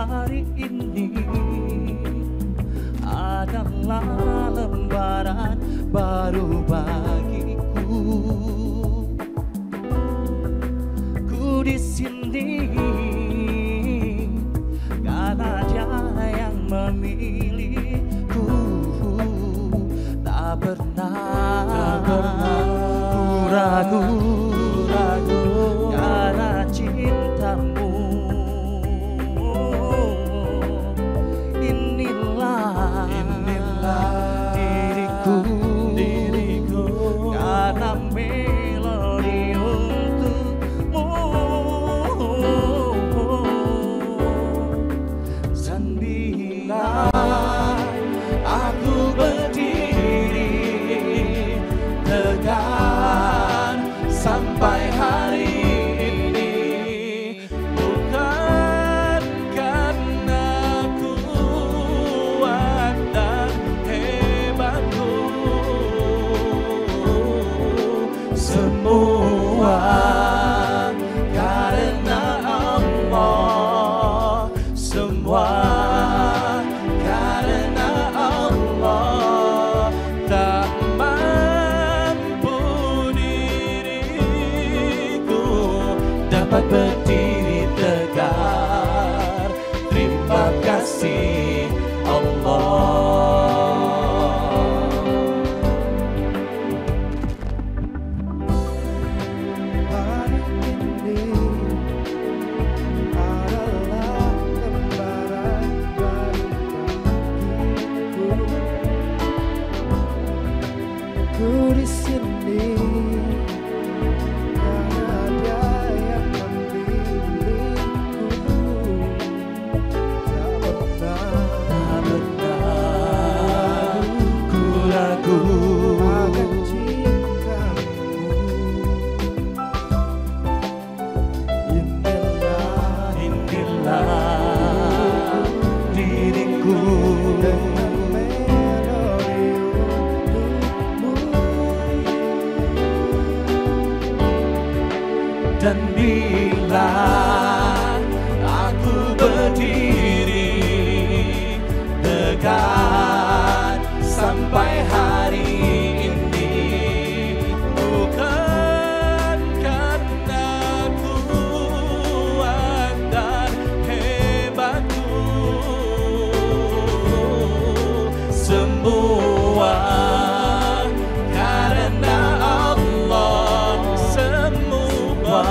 hari ini adalah lembaran baru bagiku. Ku di sini karena Dia yang memilihku. Tak pernah ku ragu karena cintamu. Inilah diriku karena melodi untukmu. Dan bila aku berdiri tegak sampai hari ini, bukan karena kuat dan hebatku, semua karena Allah, semua karena Allah. Tak mampu diriku dapat berdiri tegak. Terima kasih Allah. Hari ini adalah lembaran baru bagiku. Ku di sini karena Dia yang memilihku. Tak pernah ku ragu akan cintamu. Inilah diriku dengan melodi untukmu. Dan bila aku berdiri tegak sampai hari ini, bukan karena kuat dan hebatku, semua karena Allah, semua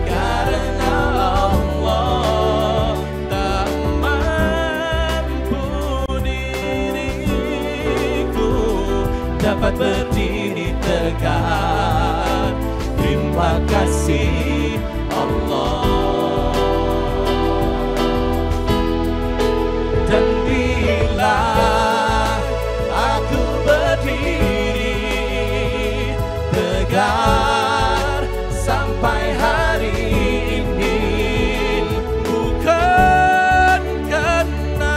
karena Allah. Tak mampu diriku dapat berdiri tegak. Terima kasih Allah. Dan bila aku berdiri tegak sampai hari ini, bukan karena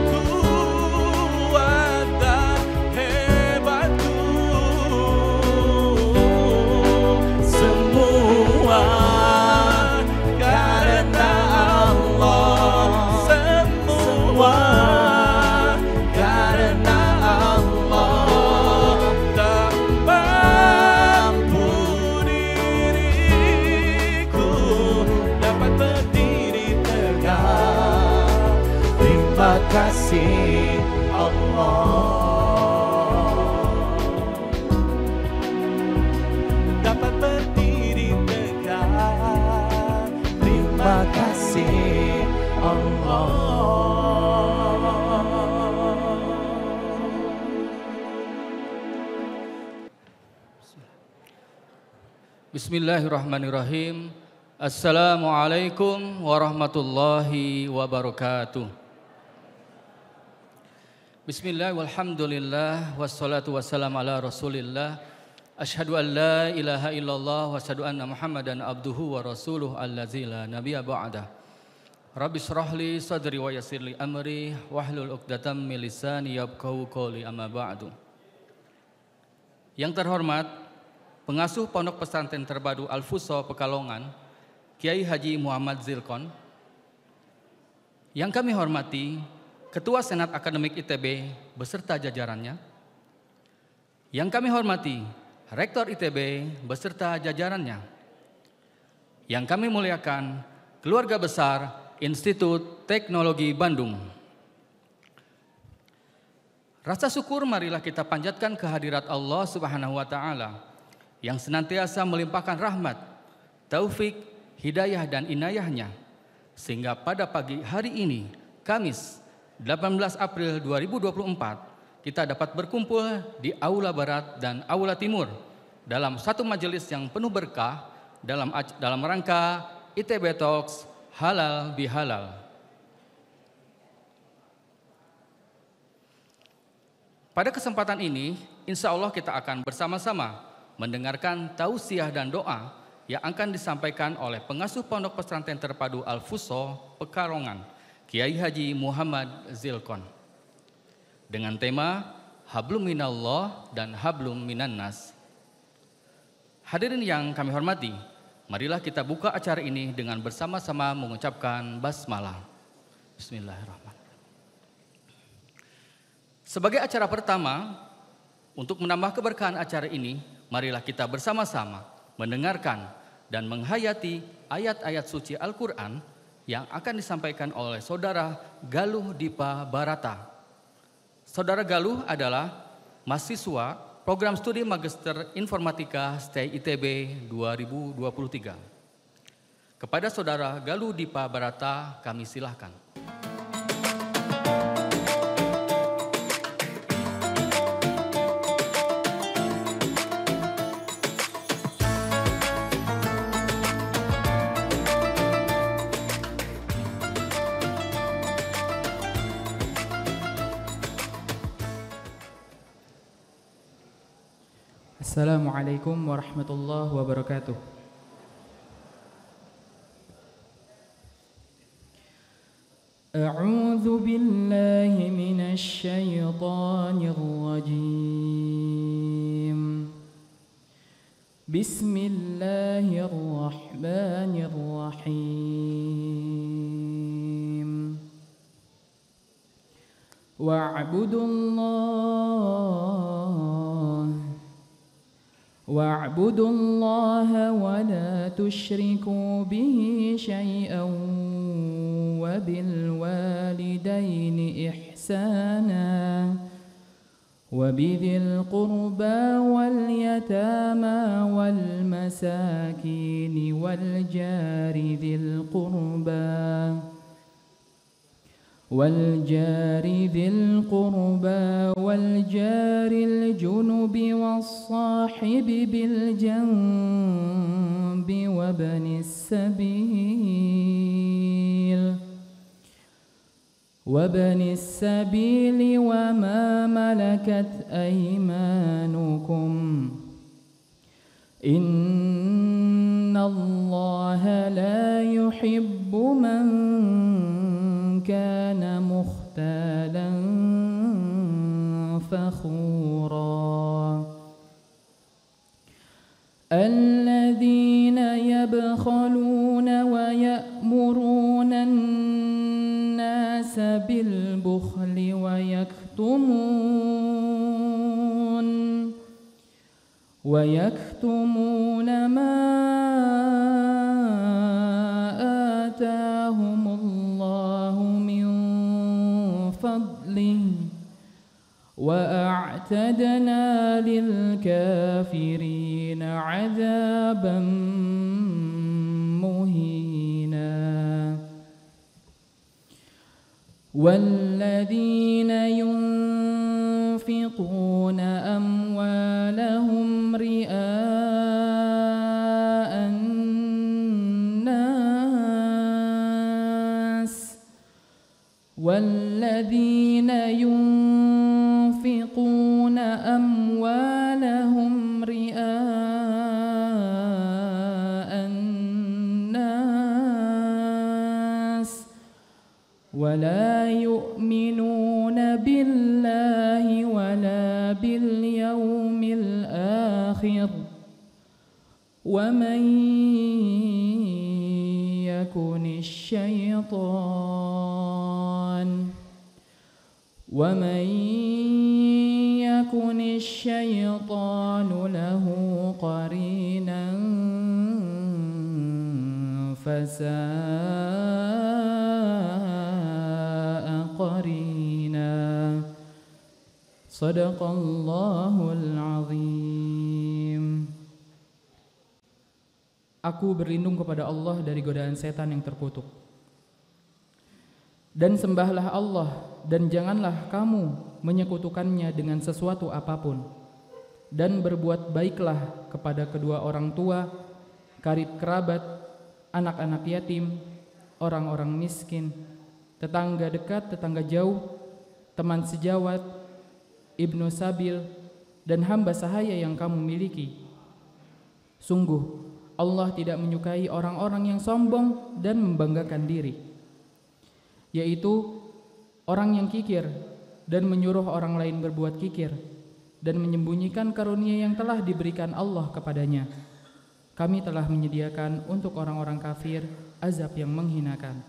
kuat dan hebatku, semua karena Allah, semua karena Allah. Tak mampu diriku dapat berdiri tegak. Terima kasih Allah. Dapat berdiri tegak. Terima kasih Allah. Bismillahirrahmanirrahim. Assalamualaikum warahmatullahi wabarakatuh. Bismillah walhamdulillah wassalatu wassalamu ala rasulillah. Asyhadu an la ilaha illallah wa asyhadu anna Muhammadan abduhu wa rasuluh allazi la nabiyya ba'dah. Rabbi shrah li sadri wa yassir li amri wahlul 'uqdatam min lisani yafqahu qawli amma ba'du. Yang terhormat Pengasuh Pondok Pesantren Terpadu Al-Fuso Pekalongan, Kiai Haji Muhammad Zilkon, Yang kami hormati Ketua Senat Akademik ITB beserta jajarannya. Yang kami hormati Rektor ITB beserta jajarannya. Yang kami muliakan keluarga besar Institut Teknologi Bandung. Rasa syukur marilah kita panjatkan kehadirat Allah Subhanahu wa taala yang senantiasa melimpahkan rahmat, taufik, hidayah dan inayahnya sehingga pada pagi hari ini, Kamis 18 April 2024, kita dapat berkumpul di Aula Barat dan Aula Timur dalam satu majelis yang penuh berkah dalam rangka ITB Talks Halal Bihalal. Pada kesempatan ini, insya Allah kita akan bersama-sama mendengarkan tausiah dan doa yang akan disampaikan oleh pengasuh Pondok Pesantren Terpadu Al-Fuso Pekalongan, Kiai Haji Muhammad Zilkon, dengan tema Hablum Minallah dan Hablum Minannas. Hadirin yang kami hormati, marilah kita buka acara ini dengan bersama-sama mengucapkan basmalah. Bismillahirrahmanirrahim. Sebagai acara pertama, untuk menambah keberkahan acara ini, marilah kita bersama-sama mendengarkan dan menghayati ayat-ayat suci Al-Quran yang akan disampaikan oleh Saudara Galuh Dipa Barata. Saudara Galuh adalah mahasiswa Program Studi Magister Informatika STI ITB 2023. Kepada Saudara Galuh Dipa Barata kami silahkan. Assalamualaikum warahmatullahi wabarakatuh. A'udzu billahi minasy syaithanir rajim. Bismillahirrahmanirrahim. واعبدوا الله ولا تشركوا به شيئا وبالوالدين إحسانا وبذي القربى واليتامى والمساكين والجار ذي القربى والجار الجنب والصاحب بالجنب وابن السبيل وما ملكت أيمانكم إن الله لا يحب من كان مختالا فخورا الذين يبخلون ويأمرون الناس بالبخل ويكتمون ما آتاهم الله من فضله وأعتدنا للكافرين عذابا مهينا والذين ينفقون أموالهم رئاء الناس والذين ينفقون أموالهم رئاء الناس ولا يؤمنون بالله ولا باليوم الآخر ومن يكن الشيطان ومن يكن الشيطان له قرينا فساء قرينا صدق الله العظيم. Aku berlindung kepada Allah dari godaan setan yang terkutuk. Dan sembahlah Allah dan janganlah kamu menyekutukannya dengan sesuatu apapun. Dan berbuat baiklah kepada kedua orang tua, karib kerabat, anak-anak yatim, orang-orang miskin, tetangga dekat, tetangga jauh, teman sejawat, ibnu sabil, dan hamba sahaya yang kamu miliki. Sungguh Allah tidak menyukai orang-orang yang sombong dan membanggakan diri, yaitu orang yang kikir dan menyuruh orang lain berbuat kikir dan menyembunyikan karunia yang telah diberikan Allah kepadanya. Kami telah menyediakan untuk orang-orang kafir azab yang menghinakan.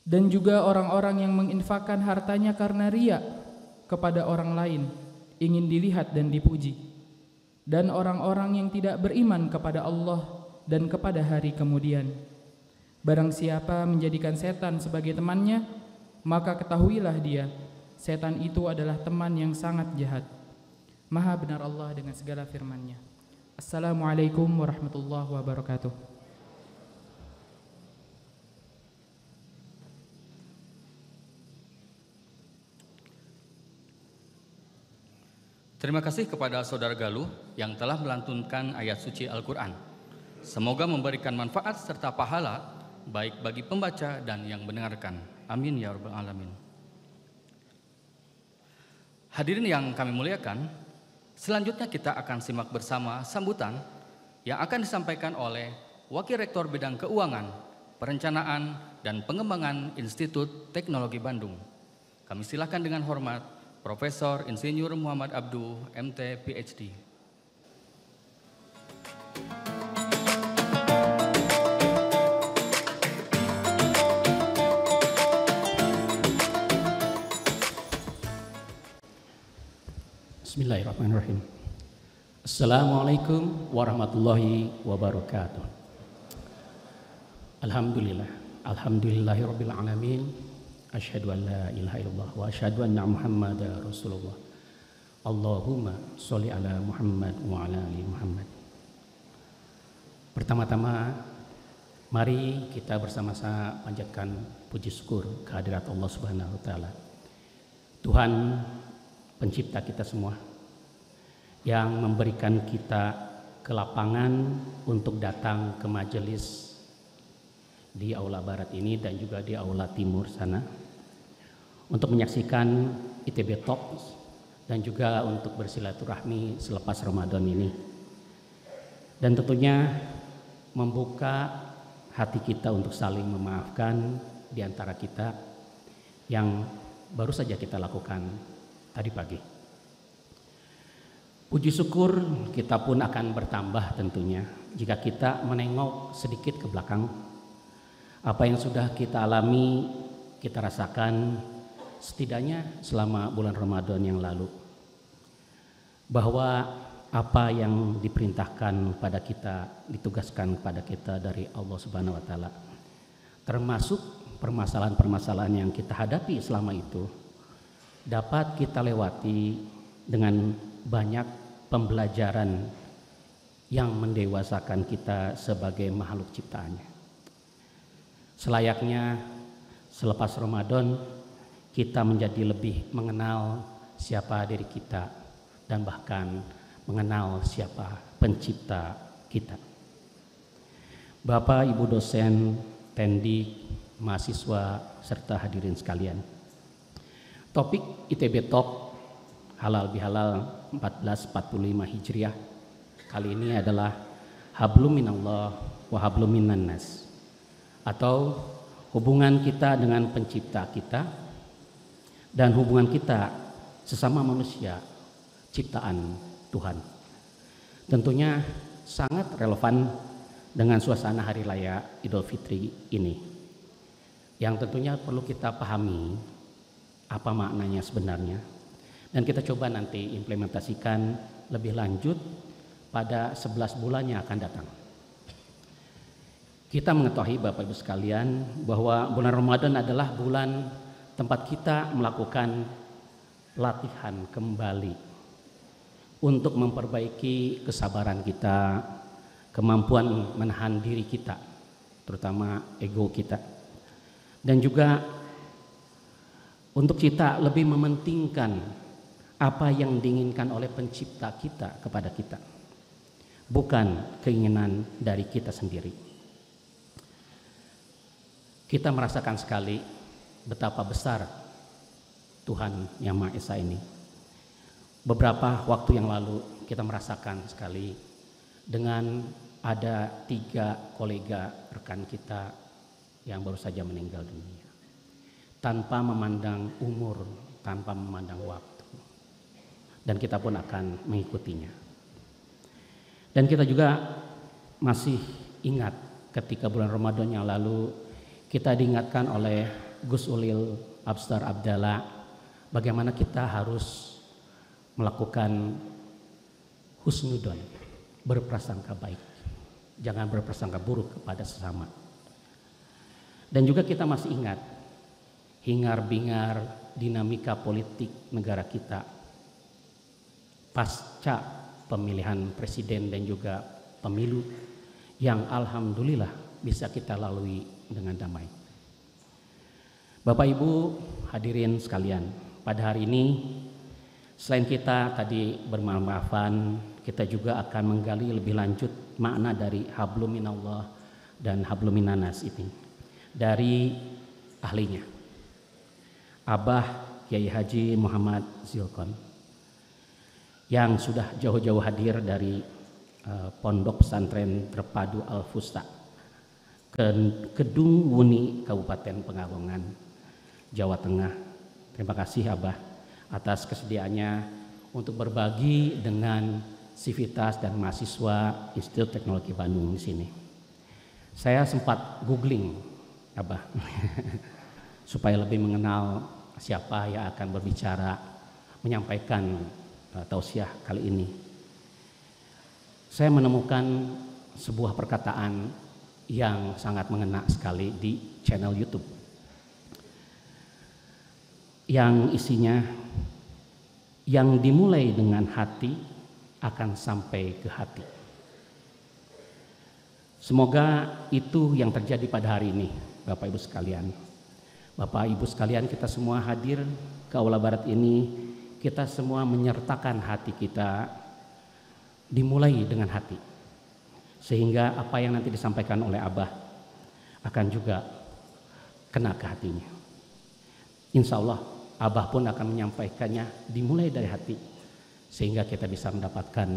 Dan juga orang-orang yang menginfakkan hartanya karena riya kepada orang lain, ingin dilihat dan dipuji. Dan orang-orang yang tidak beriman kepada Allah dan kepada hari kemudian. Barang siapa menjadikan setan sebagai temannya, maka ketahuilah dia, setan itu adalah teman yang sangat jahat. Maha benar Allah dengan segala firman-Nya. Assalamualaikum warahmatullahi wabarakatuh. Terima kasih kepada Saudara Galuh yang telah melantunkan ayat suci Al-Quran. Semoga memberikan manfaat serta pahala baik bagi pembaca dan yang mendengarkan. Amin ya rabbal alamin. Hadirin yang kami muliakan, selanjutnya kita akan simak bersama sambutan yang akan disampaikan oleh Wakil Rektor Bidang Keuangan, Perencanaan dan Pengembangan Institut Teknologi Bandung. Kami silakan dengan hormat Profesor Insinyur Muhammad Abdu, MT, PhD. Bismillahirrahmanirrahim. Assalamualaikum warahmatullahi wabarakatuh. Alhamdulillah, alhamdulillahirabbil alamin. Asyhadu an la ilaha illallah wa asyhadu anna Muhammadar Rasulullah. Allahumma sholli ala Muhammad wa ala ali Muhammad. Pertama-tama mari kita bersama-sama panjatkan puji syukur kehadirat Allah Subhanahu wa taala. Tuhan pencipta kita semua yang memberikan kita kelapangan untuk datang ke majelis di aula barat ini dan juga di aula timur sana untuk menyaksikan ITB Talks dan juga untuk bersilaturahmi selepas Ramadan ini, dan tentunya membuka hati kita untuk saling memaafkan di antara kita yang baru saja kita lakukan tadi pagi. Puji syukur kita pun akan bertambah tentunya jika kita menengok sedikit ke belakang. Apa yang sudah kita alami, kita rasakan setidaknya selama bulan Ramadan yang lalu. Bahwa apa yang diperintahkan pada kita, ditugaskan pada kita dari Allah Subhanahu wa taala, termasuk permasalahan-permasalahan yang kita hadapi selama itu, dapat kita lewati dengan banyak pembelajaran yang mendewasakan kita sebagai makhluk ciptaannya. Selayaknya selepas Ramadan kita menjadi lebih mengenal siapa diri kita dan bahkan mengenal siapa pencipta kita. Bapak, Ibu dosen, tendik, mahasiswa serta hadirin sekalian. Topik ITB Talk Halal Bihalal 1445 Hijriah kali ini adalah Hablum minallah wa hablum minan nas, atau hubungan kita dengan pencipta kita dan hubungan kita sesama manusia ciptaan Tuhan. Tentunya sangat relevan dengan suasana hari raya Idul Fitri ini, yang tentunya perlu kita pahami apa maknanya sebenarnya. Dan kita coba nanti implementasikan lebih lanjut pada 11 bulan yang akan datang. Kita mengetahui Bapak Ibu sekalian bahwa bulan Ramadan adalah bulan tempat kita melakukan latihan kembali untuk memperbaiki kesabaran kita, kemampuan menahan diri kita, terutama ego kita. Dan juga untuk kita lebih mementingkan apa yang diinginkan oleh pencipta kita kepada kita, bukan keinginan dari kita sendiri. Kita merasakan sekali betapa besar Tuhan Yang Maha Esa ini. Beberapa waktu yang lalu kita merasakan sekali dengan ada 3 kolega rekan kita yang baru saja meninggal dunia. Tanpa memandang umur, tanpa memandang waktu. Dan kita pun akan mengikutinya. Dan kita juga masih ingat ketika bulan Ramadan yang lalu kita diingatkan oleh Gus Ulil Abstar Abdallah bagaimana kita harus melakukan husnudon, berprasangka baik, jangan berprasangka buruk kepada sesama. Dan juga kita masih ingat hingar-bingar dinamika politik negara kita pasca pemilihan presiden dan juga pemilu yang alhamdulillah bisa kita lalui dengan damai. Bapak Ibu hadirin sekalian, pada hari ini selain kita tadi bermaaf-maafan, kita juga akan menggali lebih lanjut makna dari hablum minallah dan hablum minannas ini dari ahlinya, Abah Kiai Haji Muhammad Zilkon, yang sudah jauh-jauh hadir dari Pondok Pesantren Terpadu Al-Fusta Kedung Wuni Kabupaten Pekalongan, Jawa Tengah. Terima kasih Abah atas kesediaannya untuk berbagi dengan sivitas dan mahasiswa Institut Teknologi Bandung di sini. Saya sempat googling Abah supaya lebih mengenal siapa yang akan berbicara menyampaikan tausiah kali ini. Saya menemukan sebuah perkataan yang sangat mengena sekali di channel YouTube yang isinya, yang dimulai dengan hati akan sampai ke hati. Semoga itu yang terjadi pada hari ini Bapak Ibu sekalian. Bapak Ibu sekalian, kita semua hadir ke Aula Barat ini, kita semua menyertakan hati kita dimulai dengan hati, sehingga apa yang nanti disampaikan oleh Abah akan juga kena ke hatinya. Insya Allah Abah pun akan menyampaikannya dimulai dari hati, sehingga kita bisa mendapatkan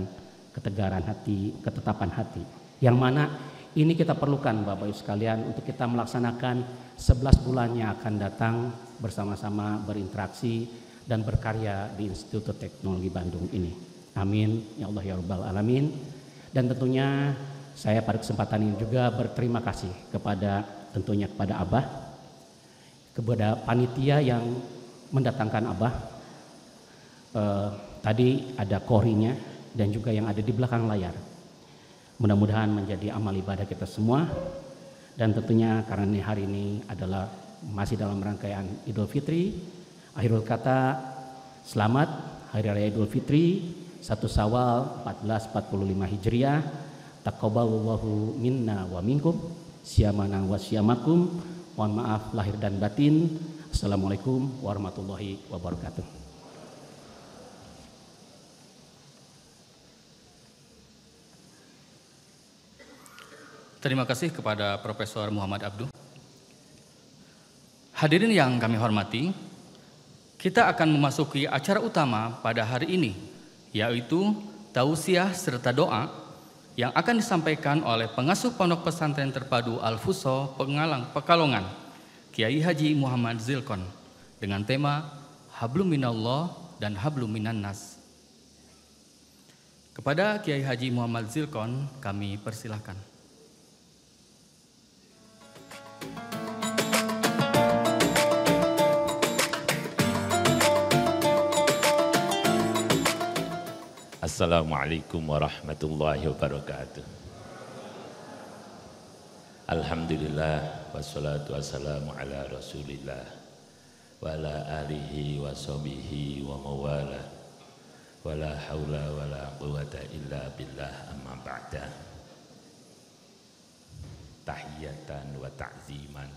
ketegaran hati, ketetapan hati, yang mana ini kita perlukan Bapak Ibu sekalian untuk kita melaksanakan 11 bulan yang akan datang bersama-sama berinteraksi dan berkarya di Institut Teknologi Bandung ini. Amin ya Allah ya Rabbal Alamin. Dan tentunya saya pada kesempatan ini juga berterima kasih kepada Abah, kepada panitia yang mendatangkan Abah. Tadi ada korinya dan juga yang ada di belakang layar. Mudah-mudahan menjadi amal ibadah kita semua. Dan tentunya karena hari ini adalah masih dalam rangkaian Idul Fitri, akhirul kata selamat Hari Raya Idul Fitri 1 Syawal 1445 Hijriah. Taqabbalallahu minna wa minkum, syamana wa syamakum. Mohon maaf lahir dan batin. Assalamualaikum warahmatullahi wabarakatuh. Terima kasih kepada Profesor Muhammad Abduh. Hadirin yang kami hormati, kita akan memasuki acara utama pada hari ini, yaitu tausiah serta doa yang akan disampaikan oleh pengasuh Pondok Pesantren Terpadu Al-Fuso Pekalongan, Kiai Haji Muhammad Zilkon, dengan tema Hablum Minallah dan Hablum Minannas. Kepada Kiai Haji Muhammad Zilkon kami persilahkan. Assalamualaikum warahmatullahi wabarakatuh. Alhamdulillah wassalatu wassalamu ala Rasulillah wa ala alihi wa sahbihi wa mawala wa la haula wa la quwata illa billah amma ba'da. Tahiyatan wa ta'ziman.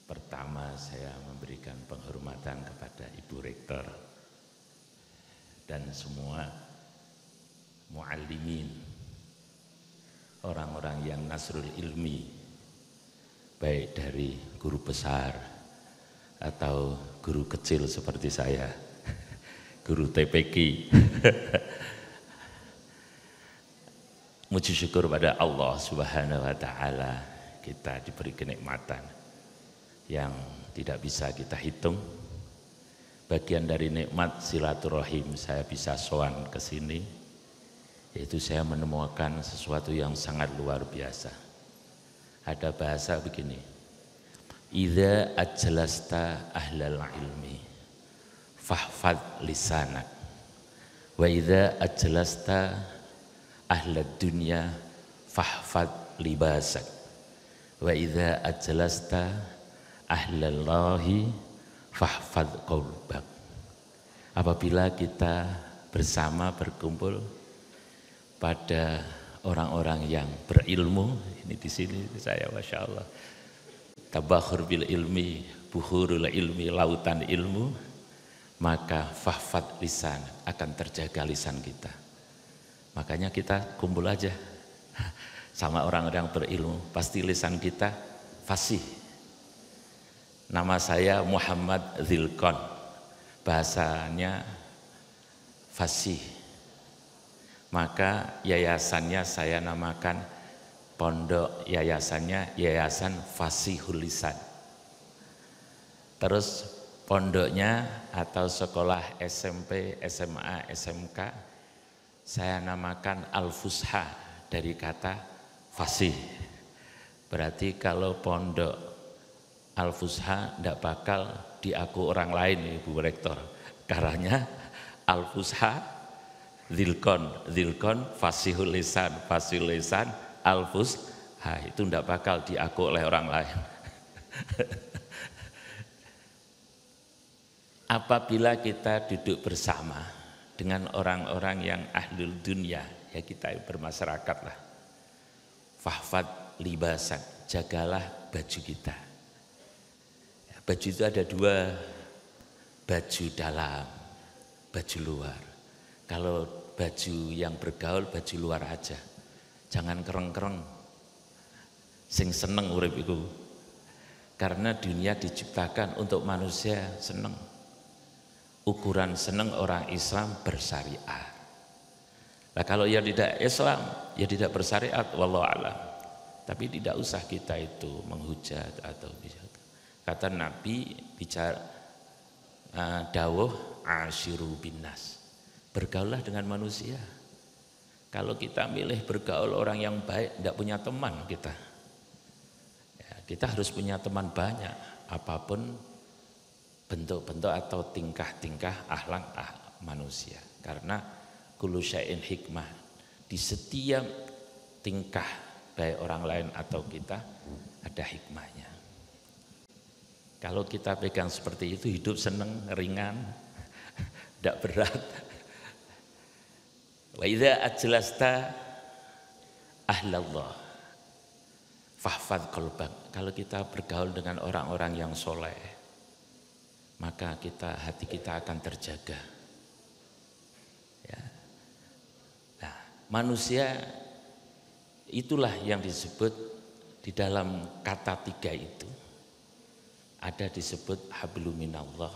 Pertama saya memberikan penghormatan kepada Ibu Rektor dan semua muallimin, orang-orang yang nasrul ilmi, baik dari guru besar atau guru kecil seperti saya, guru TPQ. Muji syukur pada Allah Subhanahu wa Ta'ala, kita diberi kenikmatan yang tidak bisa kita hitung. Bagian dari nikmat silaturahim saya bisa sowan ke sini, yaitu saya menemukan sesuatu yang sangat luar biasa. Ada bahasa begini, idza ajlasta ahlal ilmi fahfad lisanak, wa idza ajlasta ahlad dunya fahfad libasak, wa idza ajlasta ahlallahi fahfad qalbak. Apabila kita bersama berkumpul pada orang-orang yang berilmu, ini di sini saya masya Allah, tabakhur bil ilmi, buhurul ilmi, lautan ilmu, maka fahfad lisan, akan terjaga lisan kita. Makanya kita kumpul aja sama orang-orang berilmu, pasti lisan kita fasih. Nama saya Muhammad Zilkon, bahasanya fasih. Maka yayasannya saya namakan, pondok yayasannya Yayasan Fasihul Lisan. Terus pondoknya atau sekolah SMP, SMA, SMK saya namakan Al-Fusha dari kata fasih. Berarti kalau pondok Al-Fusha tidak bakal diaku orang lain, Ibu Rektor. Karena Al-Fusha, Zilkon, Fasihul Lisan, Al-Fusha, itu tidak bakal diaku oleh orang lain. Apabila kita duduk bersama dengan orang-orang yang ahlul dunia, ya kita bermasyarakat lah. Fahfad libasan, jagalah baju kita. Baju itu ada dua, baju dalam, baju luar. Kalau baju yang bergaul, baju luar aja. Jangan kereng-kereng, sing seneng urip iku. Karena dunia diciptakan untuk manusia seneng. Ukuran seneng orang Islam bersyariat. Nah kalau yang tidak Islam, ya tidak bersyariat, wallahu a'lam. Tapi tidak usah kita itu menghujat atau bisa. Kata Nabi bicara dawuh asyiru binnas, bergaullah dengan manusia. Kalau kita milih bergaul orang yang baik, tidak punya teman kita. Ya, kita harus punya teman banyak, apapun bentuk-bentuk atau tingkah-tingkah akhlak manusia. Karena kullu syai'in hikmah, di setiap tingkah baik orang lain atau kita ada hikmahnya. Kalau kita pegang seperti itu, hidup senang, ringan, tidak berat. Wa idza ajlasta ahlallah fahfad qalbak. Kalau kita bergaul dengan orang-orang yang soleh, maka hati kita akan terjaga. Ya. Nah, manusia itulah yang disebut di dalam kata tiga itu. Ada disebut hablum minallah,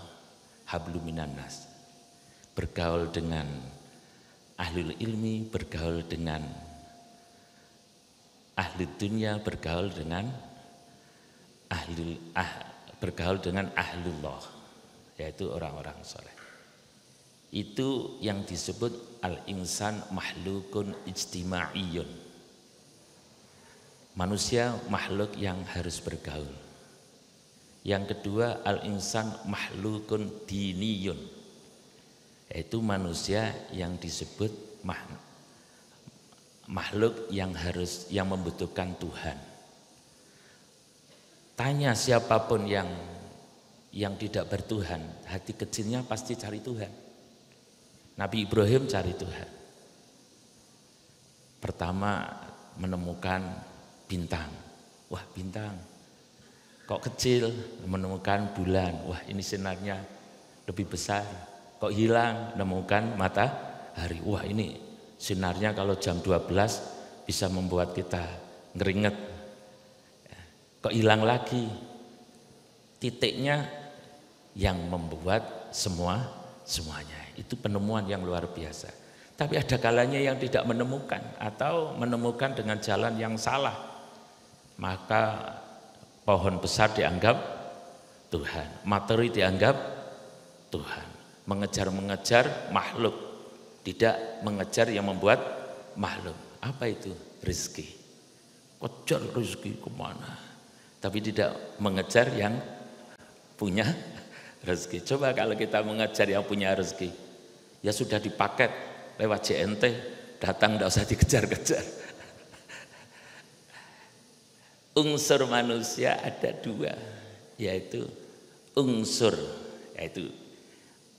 hablum minannas. Bergaul dengan ahlul ilmi, bergaul dengan ahli dunia, bergaul dengan ahlullah, yaitu orang-orang soleh. Itu yang disebut al-insan mahlukun ijtima'iyun. Manusia makhluk yang harus bergaul. Yang kedua al-insan mahlukun diniyun, yaitu manusia yang disebut makhluk yang membutuhkan Tuhan. Tanya siapapun yang tidak bertuhan, hati kecilnya pasti cari Tuhan. Nabi Ibrahim cari Tuhan. Pertama menemukan bintang. Wah, bintang kok kecil. Menemukan bulan. Wah, ini sinarnya lebih besar. Kok hilang? Menemukan matahari. Wah, ini sinarnya kalau jam 12 bisa membuat kita ngeringet. Kok hilang lagi? Titiknya yang membuat semuanya. Itu penemuan yang luar biasa. Tapi ada kalanya yang tidak menemukan atau menemukan dengan jalan yang salah. Maka pohon besar dianggap Tuhan, materi dianggap Tuhan. Mengejar makhluk, tidak mengejar yang membuat makhluk. Apa itu? Rezeki. Kejar rezeki kemana? Tapi tidak mengejar yang punya rezeki. Coba kalau kita mengejar yang punya rezeki, ya sudah dipaket lewat JNT, datang tidak usah dikejar-kejar. Unsur manusia ada dua, yaitu unsur, yaitu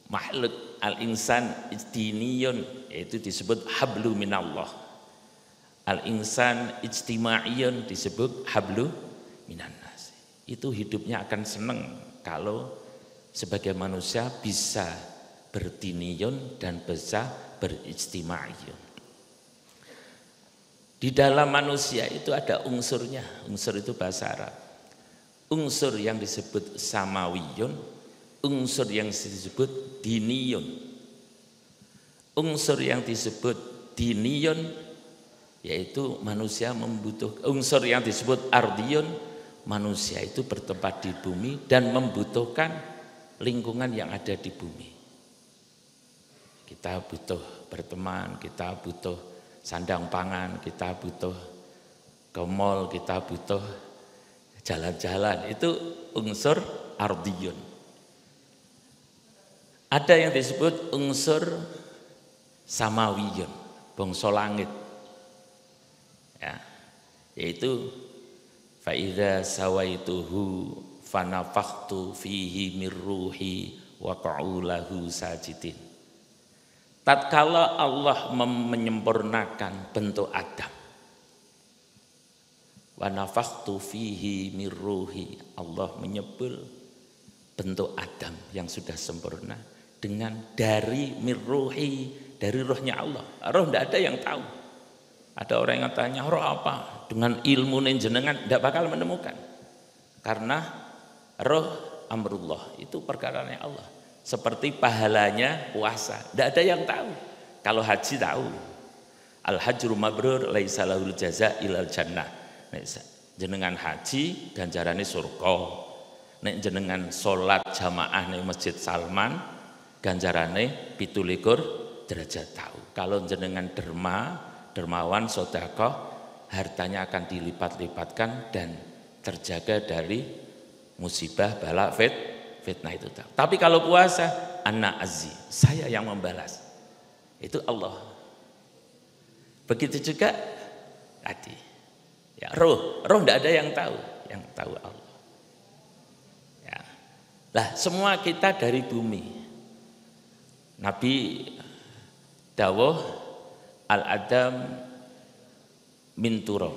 makhluk al-insan ijtiniyun, yaitu disebut hablu minallah. Al-insan ijtima'iyun disebut hablu minannas. Itu hidupnya akan senang kalau sebagai manusia bisa berdiniyun dan bisa berijtima'iyun. Di dalam manusia itu ada unsurnya. Unsur itu bahasa Arab. Unsur yang disebut samawiyun, unsur yang disebut diniyun. Unsur yang disebut diniyun yaitu manusia membutuhkan. Unsur yang disebut ardiyun, manusia itu bertempat di bumi dan membutuhkan lingkungan yang ada di bumi. Kita butuh berteman, kita butuh sandang pangan, kita butuh ke mall, kita butuh jalan-jalan. Itu unsur ardiyun. Ada yang disebut unsur samawiyun, bangsa langit. Ya, yaitu faidza sawaituhu fanafakhtu fihi mir ruhi wa qa'u lahu sajidin. Tatkala Allah menyempurnakan bentuk Adam, wa nafakhtu fihi mir ruhi, Allah menyebul bentuk Adam yang sudah sempurna dengan dari mir ruhi, dari rohnya Allah. Roh tidak ada yang tahu. Ada orang yang tanya, roh apa? Dengan ilmu jenengan tidak bakal menemukan. Karena roh amrullah, itu perkaranya Allah. Seperti pahalanya puasa, tidak ada yang tahu. Kalau haji tahu, al hajru mabrur laisa lahul jaza ilal jannah. Jenengan haji ganjarane surga. Nek jenengan salat jamaah ning Masjid Salman ganjarane 17 derajat tahu. Kalau jenengan dermawan sedekah, hartanya akan dilipat-lipatkan dan terjaga dari musibah bala fitnah itu tahu. Tapi kalau puasa, ana azzi, saya yang membalas. Itu Allah. Begitu juga tadi. Ya, roh tidak ada yang tahu Allah. Ya. Lah, semua kita dari bumi. Nabi dawuh al-adam min turab.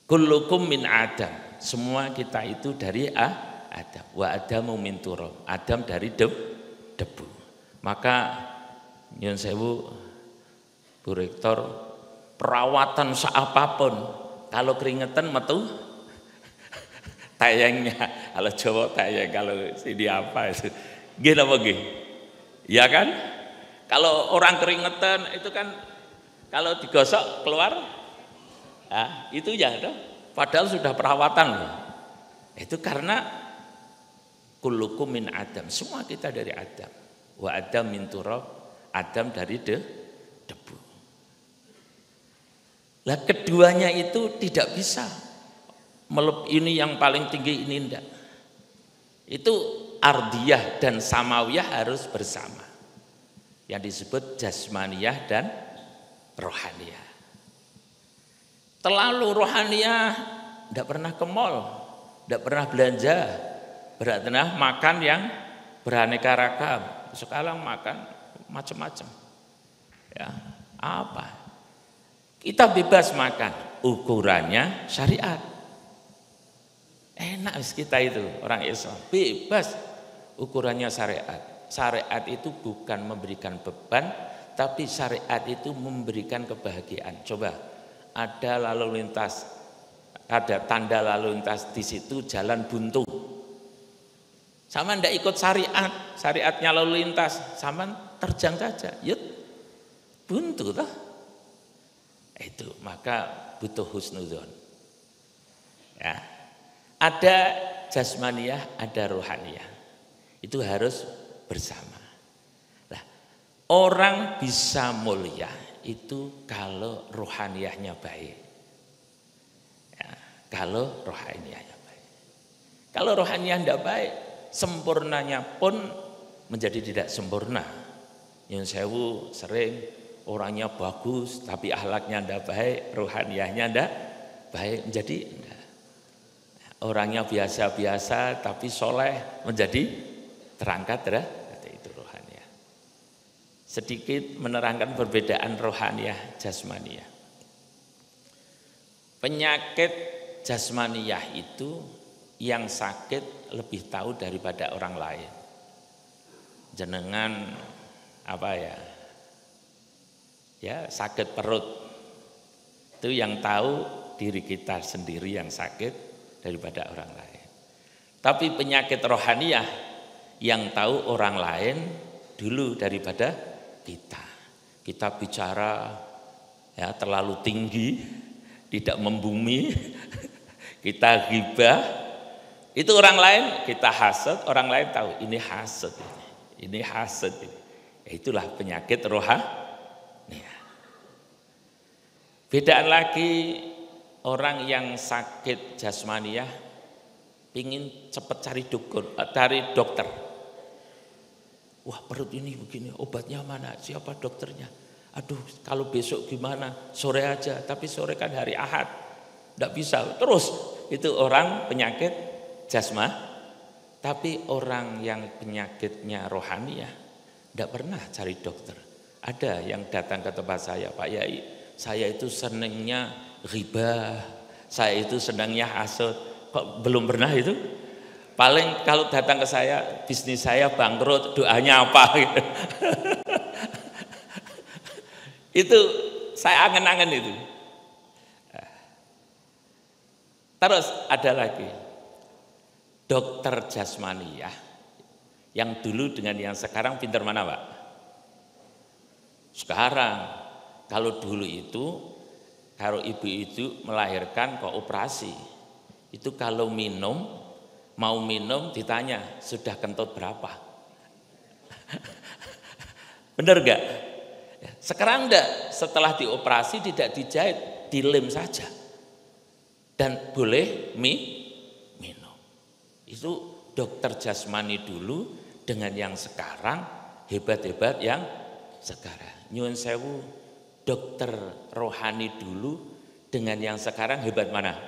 Kullukum min adam. Semua kita itu dari Adam. Wa adamu min turab. Adam dari debu. Maka nyun sewu Bu Rektor, perawatan seapapun kalau keringetan metu tayangnya. Kalau Jawa tayang, kalau sini apa itu? Nggih napa nggih? Ya kan? Kalau orang keringetan itu kan kalau digosok keluar, itu ya toh. Padahal sudah perawatan loh. Itu karena kullukum min Adam. Semua kita dari Adam. Wa Adam min turab. Adam dari debu. Lah keduanya itu tidak bisa. Ini yang paling tinggi, ini enggak. Itu ardiyah dan samawiyah harus bersama. Yang disebut jasmaniyah dan rohaniyah. Terlalu rohaniyah, tidak pernah ke mall, tidak pernah belanja, berarti makan yang beraneka ragam. Sekarang makan macam-macam. Ya, apa? Kita bebas makan, ukurannya syariat. Enak kita itu orang Islam, bebas ukurannya syariat. Syariat itu bukan memberikan beban, tapi syariat itu memberikan kebahagiaan. Coba, ada lalu lintas, ada tanda lalu lintas di situ jalan buntu. Sama ndak ikut syariat, syariatnya lalu lintas, sama terjang saja, yut buntu toh. Itu maka butuh husnudzon. Ya. Ada jasmaniyah, ada rohaniyah. Itu harus bersama. Nah, orang bisa mulia itu kalau rohaniyahnya baik. Ya, kalau rohaniyahnya baik. Kalau rohaniyah tidak baik, sempurnanya pun menjadi tidak sempurna. Nyun sewu sering orangnya bagus tapi akhlaknya tidak baik, rohaniyahnya tidak baik, menjadi enggak. Orangnya biasa-biasa tapi soleh menjadi terangkat itu rohaniyah. Sedikit menerangkan perbedaan rohaniyah jasmaniyah. Penyakit jasmaniyah itu yang sakit lebih tahu daripada orang lain. Jenengan apa ya? Ya, sakit perut. Itu yang tahu diri kita sendiri yang sakit daripada orang lain. Tapi penyakit rohaniyah yang tahu orang lain dulu daripada kita. Kita bicara ya terlalu tinggi, tidak membumi, kita ghibah. Itu orang lain kita hasad, orang lain tahu ini hasad ini hasad ini. Itulah penyakit rohaniyah. Bedaan lagi orang yang sakit jasmaniyah pingin cepat cari dokter. Wah, perut ini begini, obatnya mana? Siapa dokternya? Aduh, kalau besok gimana? Sore aja, tapi sore kan hari Ahad. Enggak bisa. Terus itu orang penyakit jasma. Tapi orang yang penyakitnya rohaniyah enggak pernah cari dokter. Ada yang datang ke tempat saya, Pak Yai, saya itu senangnya ghibah, saya itu senangnya hasud. Kok belum pernah itu? Paling kalau datang ke saya, bisnis saya bangkrut, doanya apa? Gitu. Itu saya angen-angen itu. Terus ada lagi dokter jasmaniyah yang dulu dengan yang sekarang pintar mana, Pak? Sekarang kalau dulu itu kalau ibu itu melahirkan kok operasi, itu kalau mau minum ditanya sudah kentut berapa? Benar gak? Sekarang enggak, setelah dioperasi tidak dijahit, dilem saja dan boleh minum. Itu dokter jasmani dulu dengan yang sekarang, hebat-hebat yang sekarang. Nyuwun sewu, dokter rohani dulu dengan yang sekarang hebat mana?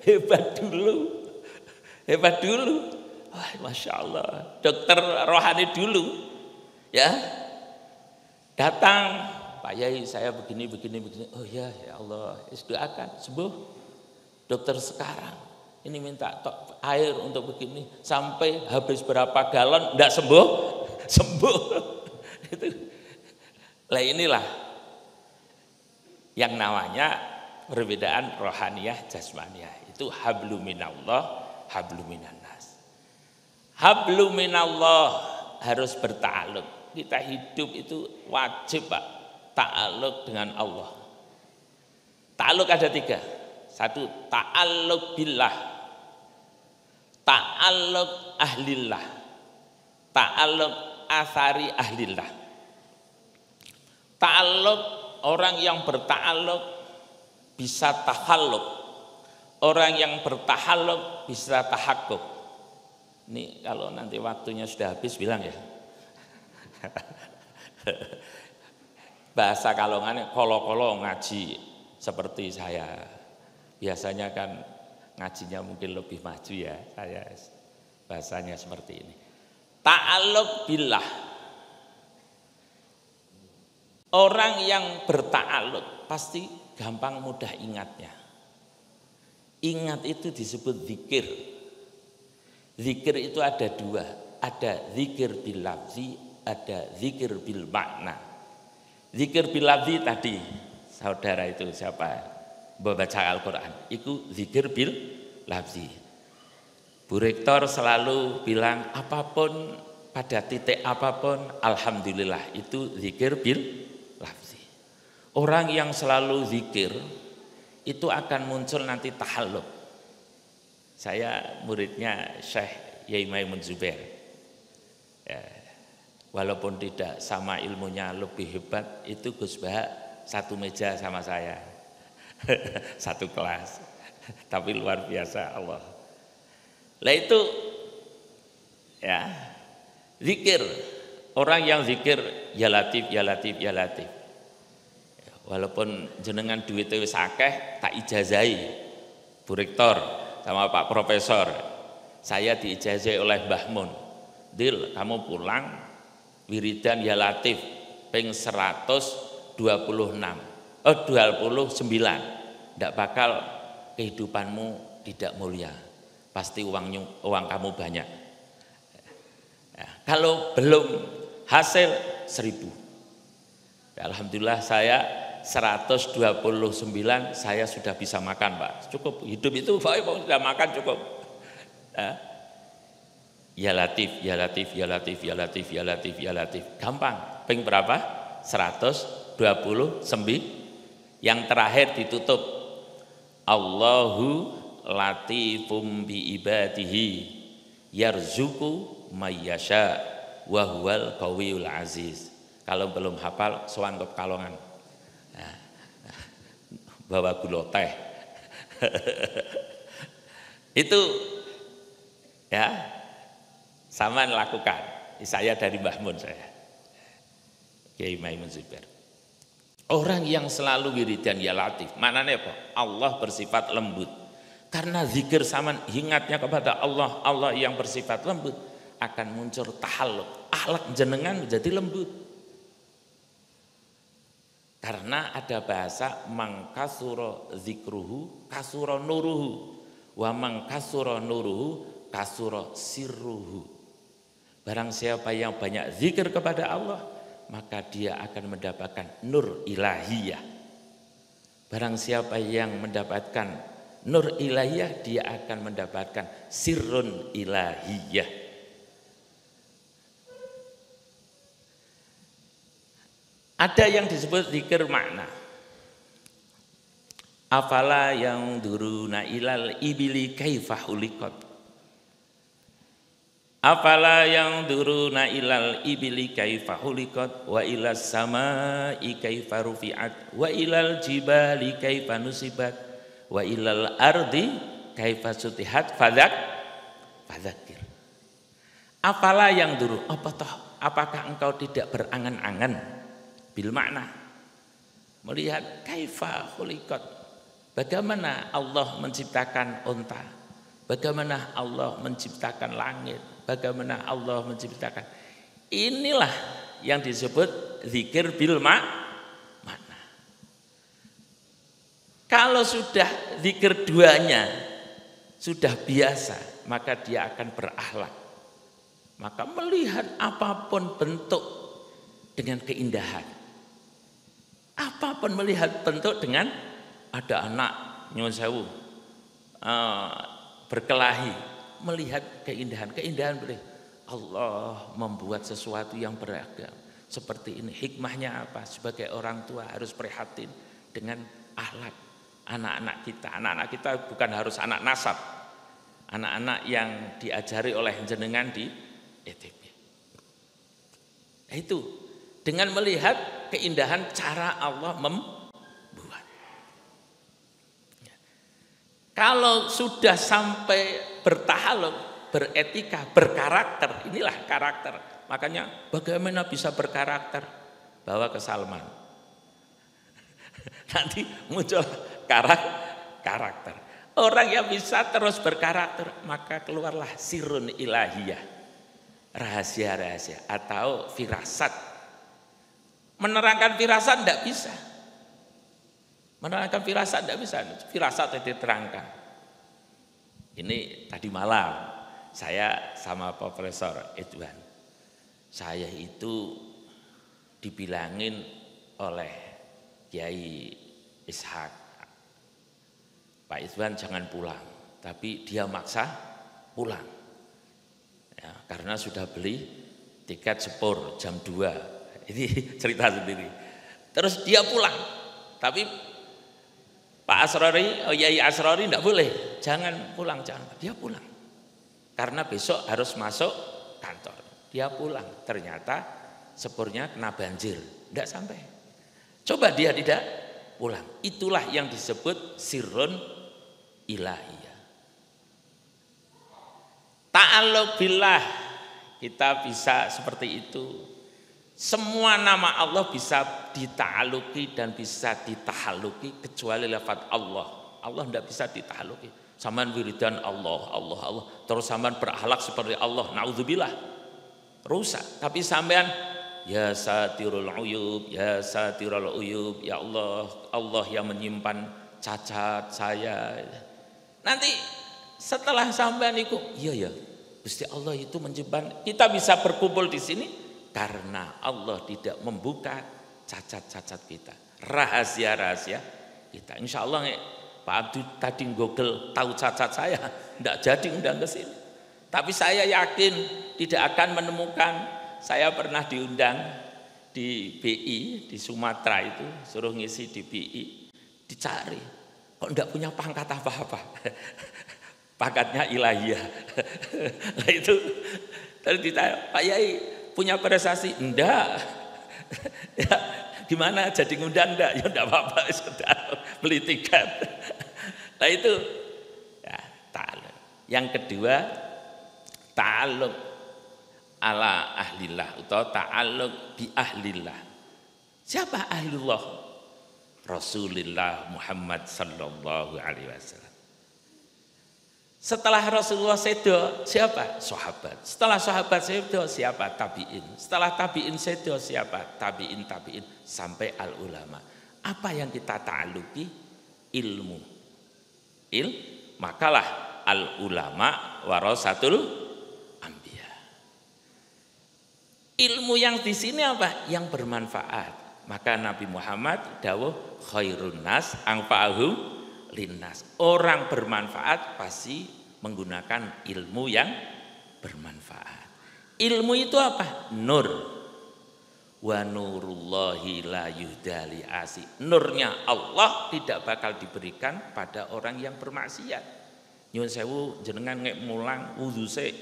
Hebat dulu. Wah, Masya Allah, dokter rohani dulu ya datang, Pak Yai saya begini. Oh ya Allah, doakan sembuh. Dokter sekarang ini minta air untuk begini sampai habis berapa galon enggak sembuh. Itu. Lah inilah yang namanya perbedaan rohaniyah jasmaniyah. Itu hablu minallah, hablu minannas. Hablu minallah harus berta'alluq. Kita hidup itu wajib, Pak, ta'alluq dengan Allah. Ta'alluq ada 3. 1, ta'alluq billah, ta'alluq ahlillah, ta'alluq athari ahlillah. Ta'alluq, orang yang berta'alluq bisa tahalluq, orang yang bertahalluq bisa tahakkuk. Ini kalau nanti waktunya sudah habis bilang ya. Bahasa Kalongan kolo-kolo ngaji seperti saya. Biasanya kan ngajinya mungkin lebih maju ya. Saya bahasanya seperti ini. Ta'alluq billah. Orang yang berta'alluq pasti gampang mudah ingatnya. Ingat itu disebut zikir. Zikir itu ada dua. Ada zikir bil lafzi, ada zikir bil makna. Zikir bil lafzi tadi saudara itu siapa membaca Al-Quran, itu zikir bil lafzi. Bu Rektor selalu bilang apapun pada titik apapun alhamdulillah, itu zikir bil lafzi. Orang yang selalu zikir itu akan muncul nanti tahalluk. Saya muridnya Syekh Yai Maimun Zubair. Ya, walaupun tidak sama ilmunya lebih hebat, itu Gus Bah satu meja sama saya. Satu kelas. Tapi luar biasa Allah. Lah itu ya, zikir. Orang yang zikir ya latif, ya latif, ya latif. Walaupun jenengan duitnya wis akeh, tak ijazahi Bu Rektor sama Pak Profesor. Saya diijazahi oleh Mbah Mun. Dil, kamu pulang wiridan ya latif ping 129. 29. Ndak bakal kehidupanmu tidak mulia. Pasti uang kamu banyak. Ya, kalau belum hasil 1000. Ya, alhamdulillah saya 129 saya sudah bisa makan, Pak. Cukup hidup itu Pak, sudah makan cukup. Ya latif, ya latif, ya latif, ya latif, ya latif, ya latif. Gampang. Ping berapa? 129. Yang terakhir ditutup. Allahu latifum bi ibadihi yarzuqu mayyasha wa huwal qawiyul aziz. Kalau belum hafal sowan ke Kalongan. Bawa gula teh. Itu ya sama lakukan. Saya dari Mbah Mun saya. Kiai Maimun Zubair. Orang yang selalu wiridan ya latif, maknanya apa? Allah bersifat lembut. Karena zikir sama ingatnya kepada Allah, Allah yang bersifat lembut, akan muncul tahalluk. Akhlak jenengan menjadi lembut. Karena ada bahasa mangkasuro zikruhu kasuro nuruhu wa mangkasuro nuruhu kasuro sirruhu. Barang siapa yang banyak zikir kepada Allah, maka dia akan mendapatkan nur ilahiyah. Barang siapa yang mendapatkan nur ilahiyah, dia akan mendapatkan sirrun ilahiyah. Ada yang disebut zikir makna. Afala yang duruna ilal ibili kaifa huliqat. Afala yang duruna ilal ibili kaifa huliqat wa ilas samai kaifa rufi'at wa ilal jibali kaifa nusibat wa ilal ardi kaifa sutihat fadzakir. Afala yang duru, apakah engkau tidak berangan-angan bil makna melihat kaifa khuliqat, bagaimana Allah menciptakan unta, bagaimana Allah menciptakan langit, bagaimana Allah menciptakan. Inilah yang disebut zikir bil makna. Kalau sudah zikir duanya sudah biasa, maka dia akan berakhlak. Maka melihat apapun bentuk dengan keindahan. Apapun melihat bentuk dengan ada anak nyuwun sewu berkelahi, melihat keindahan boleh. Allah membuat sesuatu yang beragam seperti ini. Hikmahnya apa? Sebagai orang tua harus prihatin dengan akhlak anak-anak kita. Anak-anak kita bukan harus anak nasab, anak-anak yang diajari oleh jenengan di ETB. Itu dengan melihat keindahan cara Allah membuat. Kalau sudah sampai bertahaluk, beretika, berkarakter. Inilah karakter. Makanya bagaimana bisa berkarakter? Bawa ke Salman. Nanti muncul karakter. Orang yang bisa terus berkarakter, maka keluarlah sirrun ilahiyah. Rahasia-rahasia atau firasat. Menerangkan firasat tidak bisa. Menerangkan firasat tidak bisa. Firasat itu diterangkan. Ini tadi malam saya sama Profesor Edwan. Saya itu dibilangin oleh Kiai Ishak, Pak Edwan jangan pulang, tapi dia maksa pulang. Ya, karena sudah beli tiket sepur jam 2. Ini cerita sendiri. Terus dia pulang. Tapi Pak Asrori, Yai Asrori tidak boleh. Jangan pulang, jangan. Dia pulang. Karena besok harus masuk kantor. Dia pulang. Ternyata sepurnya kena banjir. Tidak sampai. Coba dia tidak pulang. Itulah yang disebut sirrun ilahiyah. Ta'alluq billah, kita bisa seperti itu. Semua nama Allah bisa dita'alluqi dan bisa ditahalluqi kecuali lafaz Allah. Allah tidak bisa ditahalluqi. Saman wiridan Allah. Terus saman berakhlak seperti Allah. Naudzubillah. Rusak. Tapi sampean ya satirul uyub, ya satirul uyub, ya Allah, Allah yang menyimpan cacat saya. Nanti setelah sampean itu, iya ya, Gusti Allah itu menyimpan. Kita bisa berkumpul di sini karena Allah tidak membuka cacat-cacat kita, rahasia-rahasia kita. Insya Allah Pak Abdul tadi Google tahu cacat saya, tidak jadi undang ke sini. Tapi saya yakin tidak akan menemukan. Saya pernah diundang di BI di Sumatera itu, suruh ngisi di BI, dicari, kok enggak punya pangkat apa-apa. Pangkatnya ilahiyah. Nah itu tadi ditanya, Pak Yai punya prestasi? Enggak. Ya, gimana jadi ngundang enggak? Ya enggak apa-apa, sudah beli tiket. Nah itu ya, ta'alluq. Yang kedua, ta'alluq ala ahlillah atau ta'alluq bi ahlillah. Siapa ahlullah? Rasulullah Muhammad sallallahu alaihi wasallam. Setelah Rasulullah sedo, siapa? Sahabat. Setelah sahabat sedo, siapa? Tabi'in. Setelah tabi'in sedo, siapa? Tabi'in, sampai al ulama. Apa yang kita ta'alluqi? Ilmu. Makalah al ulama warasatul anbiya. Ilmu yang di sini apa? Yang bermanfaat. Maka Nabi Muhammad dawuh khairun nas anfa'uhum linnas. Orang bermanfaat pasti menggunakan ilmu yang bermanfaat. Ilmu itu apa? Nur. Wa nurullahi la yuhdali asi. Nurnya Allah tidak bakal diberikan pada orang yang bermaksiat. Nyuwun sewu jenengan ngek mulang wudu sik.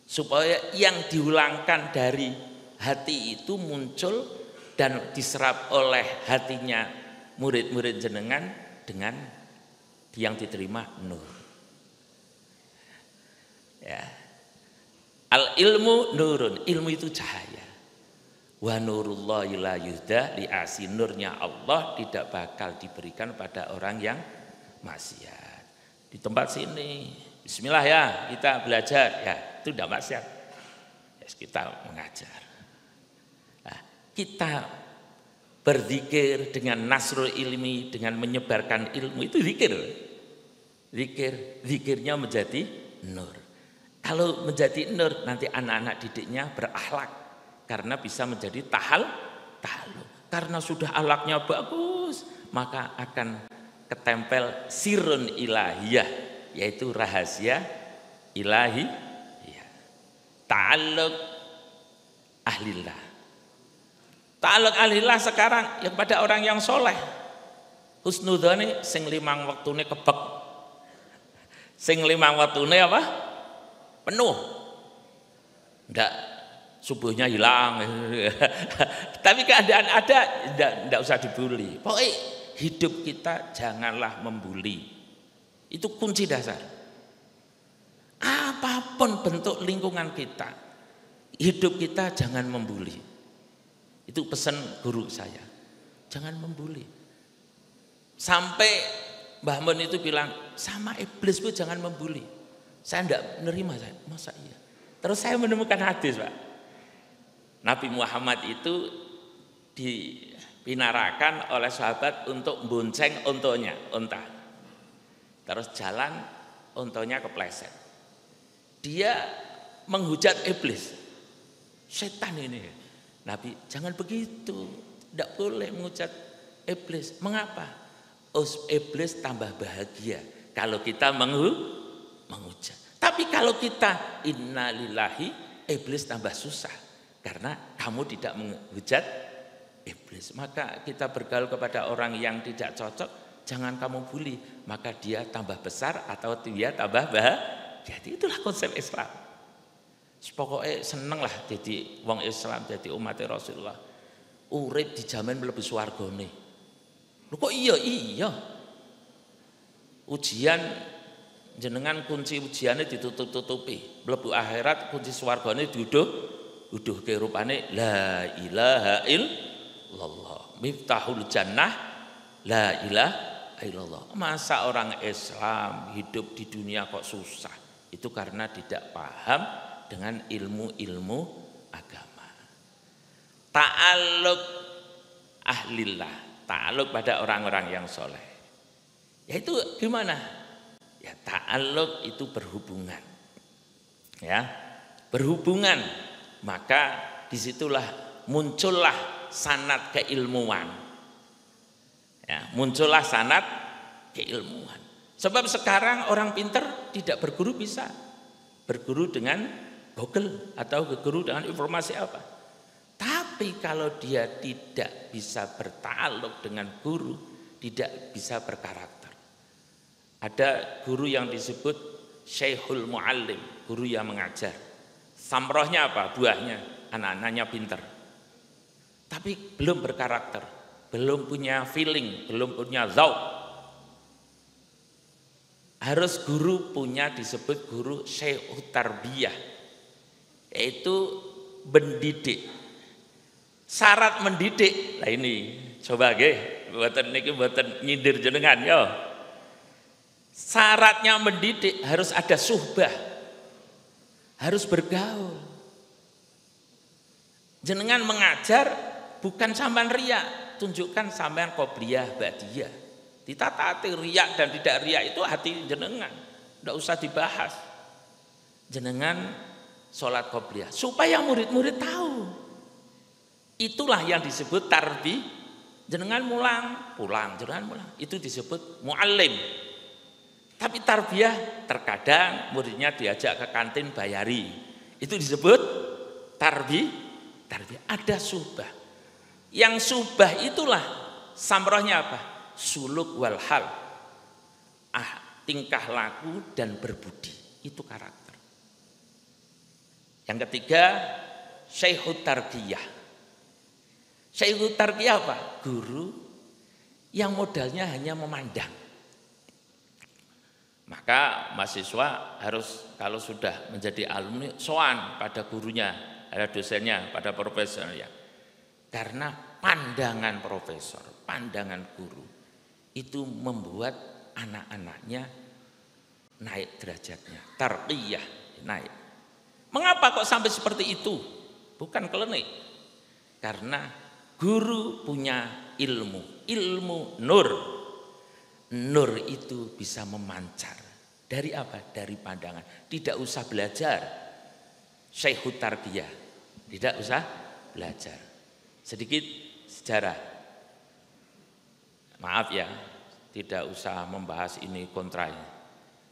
Supaya yang diulangkan dari hati itu muncul dan diserap oleh hatinya murid-murid jenengan dengan yang diterima nur. Ya. Al ilmu nurun, ilmu itu cahaya. Wa nurullahi la yuhda li asi, nurnya Allah tidak bakal diberikan pada orang yang maksiat. Di tempat sini, bismillah ya, kita belajar ya, itu tidak maksiat. Ya, kita mengajar. Nah, kita berzikir dengan nasrul ilmi, dengan menyebarkan ilmu, itu zikir. Zikirnya menjadi nur. Kalau menjadi nur, nanti anak-anak didiknya berakhlak karena bisa menjadi tahalluq. Karena sudah akhlaknya bagus, maka akan ketempel sirrun ilahiyah, yaitu rahasia ilahi, ya. Ta'alluq ahlillah. Ta'alluq ahlillah sekarang yang pada orang yang soleh. Husnudzoni sing limang waktune kebek. Sing limang waktune apa? Penuh. Ndak subuhnya hilang. Tapi keadaan ada, ndak usah dibuli. Pokoknya hidup kita janganlah membuli. Itu kunci dasar. Apa apapun bentuk lingkungan kita, hidup kita jangan membuli. Itu pesan guru saya, jangan membuli. Sampai Mbah Mun itu bilang, sama iblis pun jangan membuli. Saya tidak menerima, saya, masa iya? Terus saya menemukan hadis, Pak. Nabi Muhammad itu dipinarakan oleh sahabat untuk bonceng unta. Terus jalan, untanya kepleset. Dia menghujat iblis. Setan ini. Nabi, jangan begitu. Tidak boleh menghujat iblis. Mengapa? Iblis tambah bahagia kalau kita menghujat. Tapi kalau kita innalillahi, iblis tambah susah karena kamu tidak menghujat iblis. Maka kita bergaul kepada orang yang tidak cocok, jangan kamu bully, maka dia tambah besar atau dia tambah bahagia. Jadi itulah konsep Islam. Pokoknya seneng lah jadi wong Islam, jadi umat Rasulullah. Urip dijamin mlebu swargane. Kok iya? Ujian jenengan kunci ujiannya ditutup-tutupi. Mlebu akhirat kunci swargane diuduhke rupane la ilaha illallah. Miftahul jannah la ilaha illallah. Masa orang Islam hidup di dunia kok susah? Itu karena tidak paham dengan ilmu-ilmu agama. Ta'alluq ahlillah. Ta'alluq pada orang-orang yang soleh. Ya itu gimana? Ya ta'alluq itu berhubungan. Ya, berhubungan. Maka disitulah muncullah sanad keilmuan. Ya, muncullah sanad keilmuan. Sebab sekarang orang pintar tidak berguru bisa. Berguru dengan Google atau berguru dengan informasi apa. Tapi kalau dia tidak bisa bertaluk dengan guru, tidak bisa berkarakter. Ada guru yang disebut Syekhul Muallim, guru yang mengajar. Samrohnya apa? Buahnya, anak-anaknya pintar. Tapi belum berkarakter, belum punya feeling, belum punya zauq. Harus guru punya disebut guru Syekhut Tarbiyah, yaitu mendidik. Syarat mendidik, nah ini coba nggih, mboten niki mboten nyindir jenengan yo. Syaratnya mendidik harus ada suhbah, harus bergaul. Jenengan mengajar bukan sampean riya, tunjukkan sampean qobliyah ba'diyah. Ditatati riya dan tidak riya itu hati jenengan, tidak usah dibahas. Jenengan sholat qobliyah supaya murid-murid tahu. Itulah yang disebut tarbi. Jenengan pulang, jenengan mulang. Itu disebut muallim. Tapi tarbiyah terkadang muridnya diajak ke kantin bayari. Itu disebut tarbiyah. Ada subah. Yang subah itulah samrohnya apa? Suluk wal hal. Tingkah laku dan berbudi. Itu karakter. Yang ketiga, Syekhut Tarbiyah. Syekhut Tarbiyah apa? Guru yang modalnya hanya memandang. Maka mahasiswa harus kalau sudah menjadi alumni soan pada gurunya, ada dosennya, pada profesornya. Karena pandangan profesor, pandangan guru itu membuat anak-anaknya naik derajatnya, tarqiyah naik. Mengapa kok sampai seperti itu? Bukan klinik. Karena guru punya ilmu nur. Nur itu bisa memancar. Dari apa? Dari pandangan. Tidak usah belajar Syekhut Tarbiyah. Tidak usah belajar. Sedikit sejarah. Maaf ya, tidak usah membahas ini kontra ini.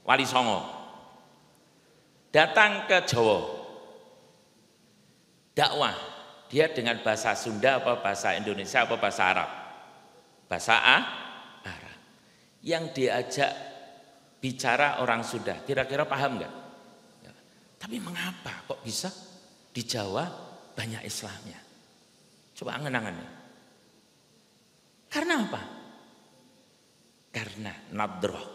Wali Songo datang ke Jawa. Dakwah. Dia dengan bahasa Sunda apa bahasa Indonesia apa bahasa Arab? Bahasa Arab. Yang diajak bicara orang Sunda, kira-kira paham enggak? Ya. Tapi mengapa kok bisa di Jawa banyak Islamnya? Coba angan-angannya. Karena apa? Karena nadroh.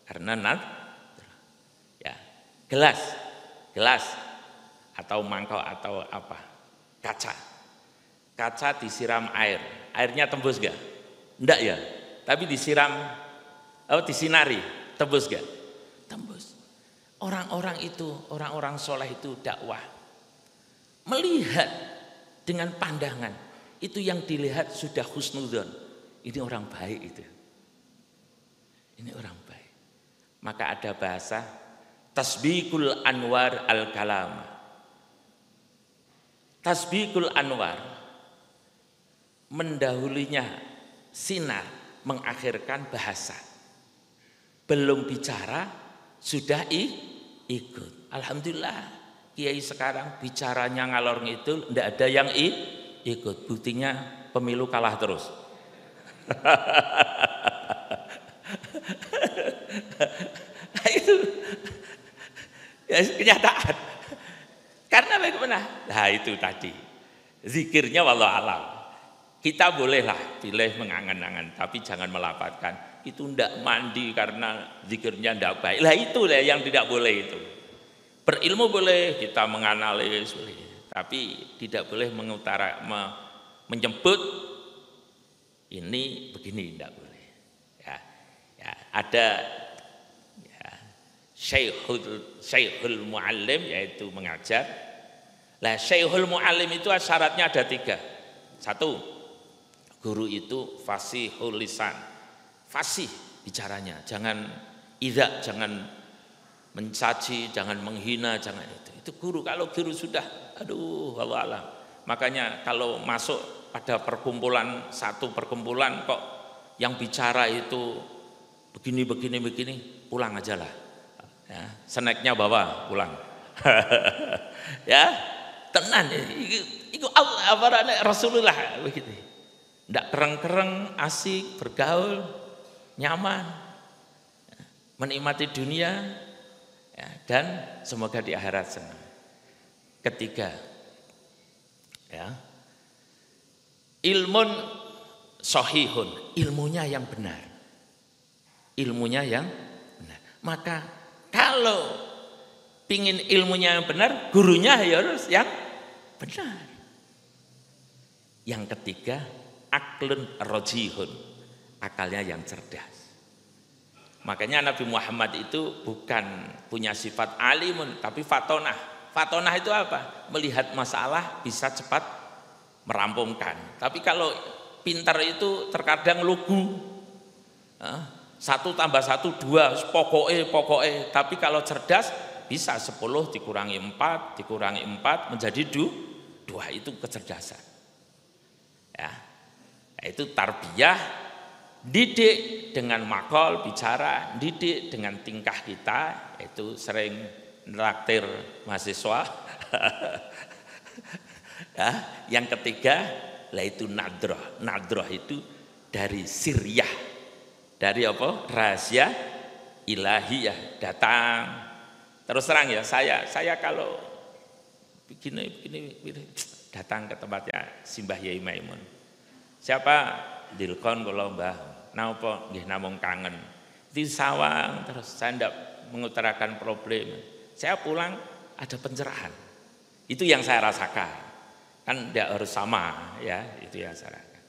Karena nadroh. Ya, gelas gelas atau mangkok atau apa, kaca. Kaca disiram air, airnya tembus gak? Enggak ya, tapi disiram, disinari, tembus gak? Tembus. Orang-orang itu, orang-orang soleh itu dakwah. Melihat dengan pandangan, itu yang dilihat sudah husnudzon. Ini orang baik itu. Ini orang baik. Maka ada bahasa tasbiqul anwar al-kalam. Tasbiqul anwar, mendahulinya sinar, mengakhirkan bahasa. Belum bicara sudah ikut. Alhamdulillah kiai sekarang bicaranya ngalor ngidul, enggak ada yang ikut. Buktinya pemilu kalah terus. Nah, itu ya, kenyataan. Karena bagaimana? Nah itu tadi zikirnya wallahu alam. Kita bolehlah pilih mengangan-angan, tapi jangan melapatkan. Itu ndak mandi karena zikirnya ndak baik. Lah itulah yang tidak boleh itu. Berilmu boleh, kita menganalis boleh, tapi tidak boleh menyebut ini begini, ndak boleh. Ya, ada ya, Syekhul Muallim, yaitu mengajar. Lah Syekhul Muallim itu syaratnya ada 3. 1, guru itu fasihul lisan, fasih bicaranya, jangan idzak, jangan mencaci, jangan menghina, jangan itu. Itu guru. Kalau guru sudah, aduh, wallahu alam. Makanya kalau masuk pada satu perkumpulan kok yang bicara itu begini, pulang aja lah. Ya, snacknya bawa pulang. Ya, tenan. Itu Allah Rasulullah begitu. Ndak kereng-kereng, asik, bergaul, nyaman, menikmati dunia, ya, dan semoga di akhirat senang. 3, ya, ilmun sahihun, ilmunya yang benar. Ilmunya yang benar. Maka kalau pingin ilmunya yang benar, gurunya harus yang benar. Yang 3, aklun rajihun, akalnya yang cerdas. Makanya Nabi Muhammad itu bukan punya sifat alimun, tapi fatonah. Fatonah itu apa? Melihat masalah bisa cepat merampungkan. Tapi kalau pintar itu terkadang lugu. 1 tambah 1 2, pokoknya. Tapi kalau cerdas bisa 10 dikurangi 4 menjadi 2. Itu kecerdasan. Ya. Itu tarbiyah, didik dengan makol bicara, didik dengan tingkah kita, itu sering nraktir mahasiswa. Ya, yang 3, yaitu nadroh. Nadroh itu dari siriyah, dari apa? Rahasia ilahiyah, datang. Terus terang ya, saya kalau begini datang ke tempatnya Simbah Yai Maimun. Siapa? Dilkon kula Mbah. Napa nggih namung kangen. Di sawang terus saya ndak mengutarakan problem. Saya pulang ada pencerahan. Itu yang saya rasakan. Kan tidak harus sama ya, itu yang saya rasakan.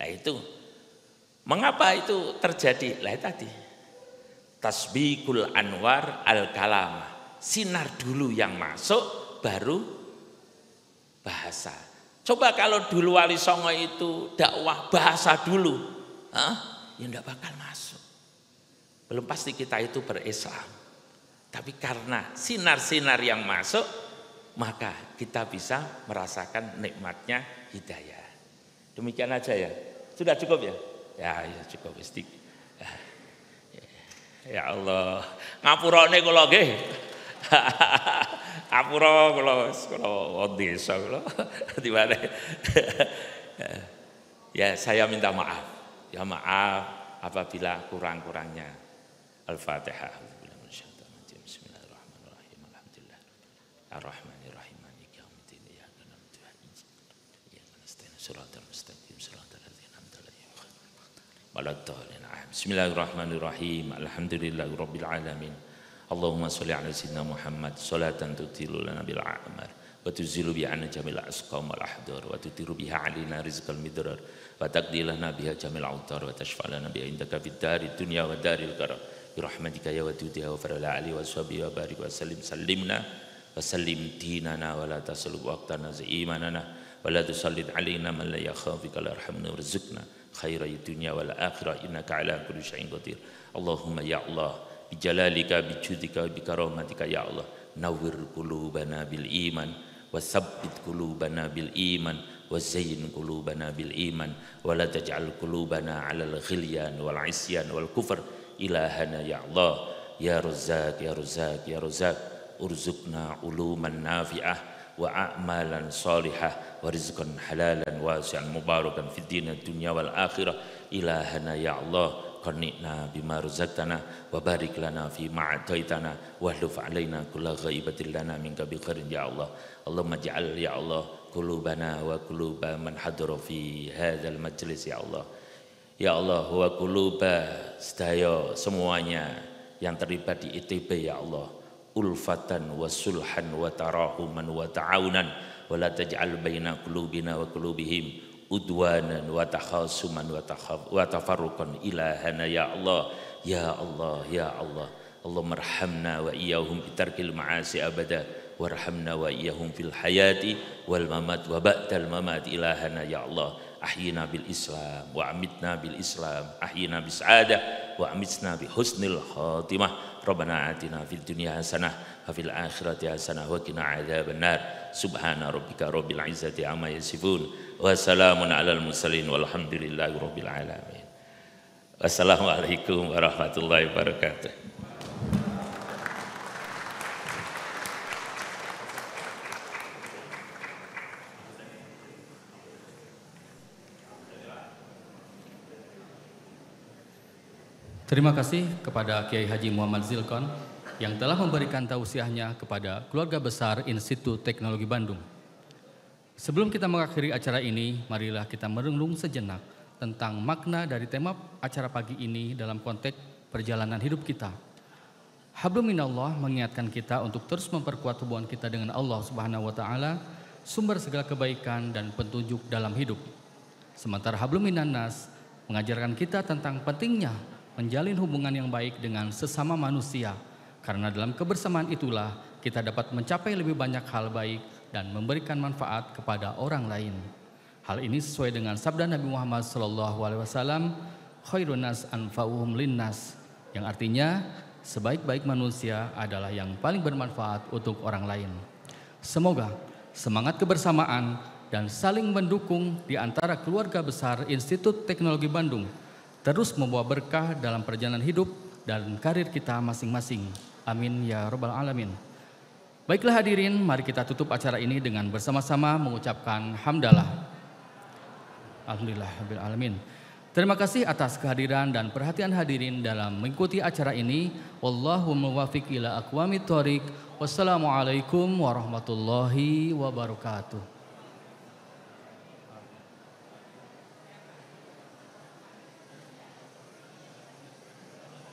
Nah itu mengapa itu terjadi? Lah tadi tasbiqul anwar al-kalam. Sinar dulu yang masuk baru bahasa. Coba kalau dulu Wali Songo itu dakwah bahasa dulu, ya enggak bakal masuk. Belum pasti kita itu berislam. Tapi karena sinar-sinar yang masuk, maka kita bisa merasakan nikmatnya hidayah. Demikian aja ya. Sudah cukup ya? Ya cukup istiq. Ya Allah, ngapurane kula nggih. Ngapura kula desa kula di mana. Ya saya minta maaf. Ya maaf apabila kurang-kurangnya. Al-Fatihah. Bismillahirrahmanirrahim. Alhamdulillah. Ar-Rahmanirrahim. Maliki yaumiddin. Iyyaka na'budu wa iyyaka nasta'in. Shiratal mustaqim. Shiratal ladzina an'amta 'alaihim ghairil maghdubi 'alaihim. Bismillahirrahmanirrahim. Alhamdulillahirabbil alamin. Allahumma sholli ala sayyidina Muhammad salatan tutilu lana bil a'mar wa tuzilu bi'ana jamil asqam wal ahdur wa tutiru biha alina rizqal midrar wa taqdi lana biha jamil autar wa tashfa' lana biha indaka fid dari dunya wa daril qarar bi rahmatika ya wadud ya ghafar ali wa sahbihi wa barik wa sallim sallimna wa sallim dinana wa la taslub waqtana imanana wa la tusallid alaina man la yakhafika la arhamna warzuqna khairai dunya wal akhirah innaka ala kulli syai'in qadir. Allahumma ya Allah bijalalika bijudika bikaramatika ya Allah nawwir qulubana bil iman wasabbit qulubana bil iman wazayyin qulubana bil iman wa la taj'al qulubana 'alal ghilyan wal 'isyan wal kufr ilahana ya Allah ya Razzaq ya Razzaq ya Razzaq urzuqna uluman nafi'ah wa a'malan salihah wa rizqan halalan wasi'an mubarakan fid din dunya wal akhirah ilahana ya Allah qanni'na bima razaqtana wa barik lana fi ma ataitana wa hluf alaina kulla ghaibatin lana minka bi khairin ya Allah. Allahumma ij'al ya Allah qulubana wa quluba man hadara fi hadzal majlis ya Allah. Ya Allah wa quluba sedaya semuanya yang terlibat di ITB ya Allah ulfatan wa sulhan wa tarahuman wa ta'awunan wa la taj'al baina qulubina wa qulubihim udwanan wa takhasuman wa tafarruqan ilahana ya Allah ya Allah ya Allah. Allahumma arhamna wa iyyahum bitarkil ma'asi abada warhamna wa iyyahum fil hayati wal mamat wa ba'dal mamat ilahana ya Allah. Ahyina bil Islam wa amitna bil Islam ahyina bis sa'adah wa amitna bi husnil khatimah. Rabbana atina fid dunya hasanah wa fil akhirati hasanah wa qina adzabannar. Subhana rabbika rabbil izzati amma yasifun wa salamun alal mursalin walhamdulillahi rabbil alamin. Wassalamualaikum warahmatullahi wabarakatuh. Terima kasih kepada Kiai Haji Muhammad Zilkon yang telah memberikan tausiahnya kepada keluarga besar Institut Teknologi Bandung. Sebelum kita mengakhiri acara ini, marilah kita merenung sejenak tentang makna dari tema acara pagi ini dalam konteks perjalanan hidup kita. Hablum minallah mengingatkan kita untuk terus memperkuat hubungan kita dengan Allah Subhanahu wa taala, sumber segala kebaikan dan petunjuk dalam hidup. Sementara hablum minannas mengajarkan kita tentang pentingnya menjalin hubungan yang baik dengan sesama manusia, karena dalam kebersamaan itulah kita dapat mencapai lebih banyak hal baik dan memberikan manfaat kepada orang lain. Hal ini sesuai dengan sabda Nabi Muhammad SAW, khairun nas anfa'uhum linnas, yang artinya sebaik-baik manusia adalah yang paling bermanfaat untuk orang lain. Semoga semangat kebersamaan dan saling mendukung di antara keluarga besar Institut Teknologi Bandung terus membawa berkah dalam perjalanan hidup dan karir kita masing-masing. Amin ya rabbal alamin. Baiklah hadirin, mari kita tutup acara ini dengan bersama-sama mengucapkan hamdalah. Alhamdulillah rabbil alamin. Terima kasih atas kehadiran dan perhatian hadirin dalam mengikuti acara ini. Wallahu muwaffiq ila aqwamit thoriq. Wassalamualaikum warahmatullahi wabarakatuh.